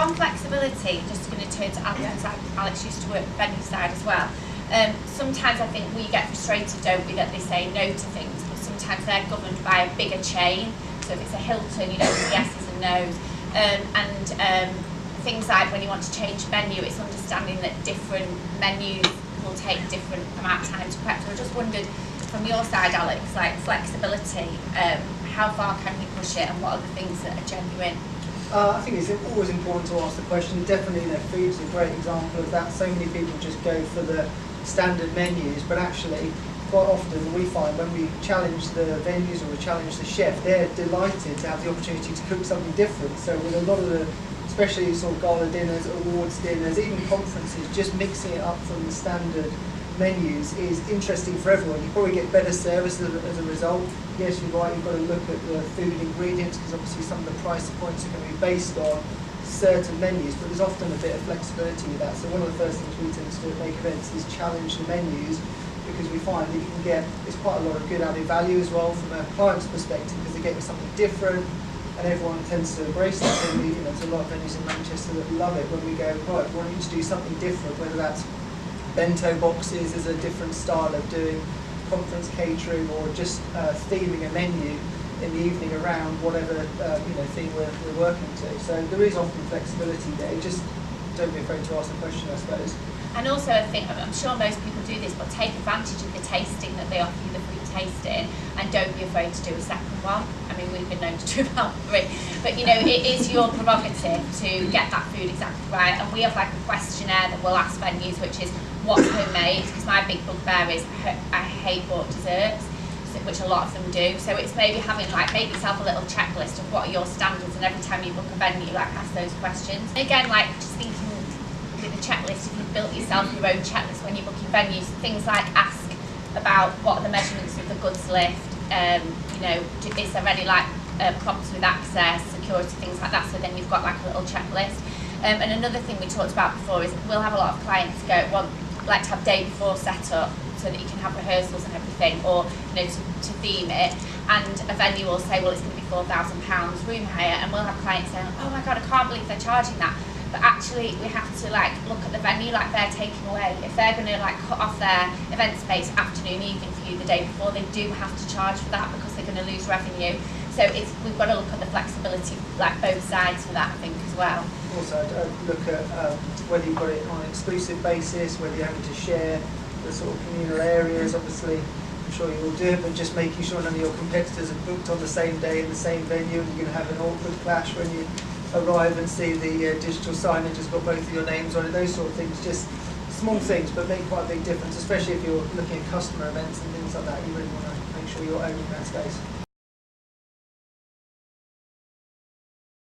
on flexibility, just going to turn to Alex. Alex used to work venue side as well. Sometimes I think we get frustrated, don't we, that they say no to things, but sometimes they're governed by a bigger chain. So if it's a Hilton, you know, it's yeses and no's. Things like when you want to change venue, it's understanding that different menus will take different amount of time to prep. So I just wondered, from your side, Alex, like flexibility, how far can we push it, and what are the things that are genuine? I think it's always important to ask the question. Definitely, you know, food's a great example of that. So many people just go for the standard menus, but actually, quite often we find when we challenge the venues or we challenge the chef, they're delighted to have the opportunity to cook something different. So with a lot of the, especially sort of gala dinners, awards dinners, even conferences, just mixing it up from the standard menus is interesting for everyone. You probably get better service as a result. Yes, you're right, you've got to look at the food ingredients, because obviously some of the price points are going to be based on certain menus, but there's often a bit of flexibility with that. So one of the first things we tend to do at Make Events is challenge the menus, because we find that you can get, it's quite a lot of good added value as well from a client's perspective, because they get something different, and everyone tends to embrace that. And we, you know, there's a lot of venues in Manchester that love it when we go, right, we want you to do something different, whether that's bento boxes is a different style of doing conference catering, or just theming a menu in the evening around whatever you know, theme we're working to. So there is often flexibility there. Just don't be afraid to ask the question, I suppose. And also, I think, I'm sure most people do this, but take advantage of the tasting that they offer you, the free tasting, and don't be afraid to do a second one. I mean, we've been known to do about 3, but you know, it is your prerogative to get that food exactly right. And we have like a questionnaire that we'll ask venues, which is what's homemade, because my big bugbear is I hate bought desserts, which a lot of them do. So it's maybe having like, make yourself a little checklist of what are your standards, and every time you book a venue, like ask those questions. And again, like just thinking with a checklist, if you've built yourself your own checklist when you're booking venues, things like ask about what are the measurements of the goods lift, you know, is there any like prompts with access, security, things like that, so then you've got like a little checklist. And another thing we talked about before is we'll have a lot of clients go, well, like to have day before set up so that you can have rehearsals and everything, or you know, to theme it, and a venue will say, well, it's going to be £4,000 room hire, and we'll have clients saying, oh my god, I can't believe they're charging that. But actually we have to like look at the venue, like they're taking away, if they're going to like cut off their event space afternoon, evening for you the day before, they do have to charge for that, because they're going to lose revenue. So it's, we've got to look at the flexibility, like both sides for that, I think, as well. Also, look at whether you've got it on an exclusive basis, whether you're having to share the sort of communal areas. Obviously, I'm sure you will do it, but just making sure none of your competitors are booked on the same day in the same venue, and you're going to have an awkward clash when you arrive and see the digital signage has got both of your names on it. Those sort of things, just small things, but make quite a big difference, especially if you're looking at customer events and things like that. You really want to make sure you're owning that space.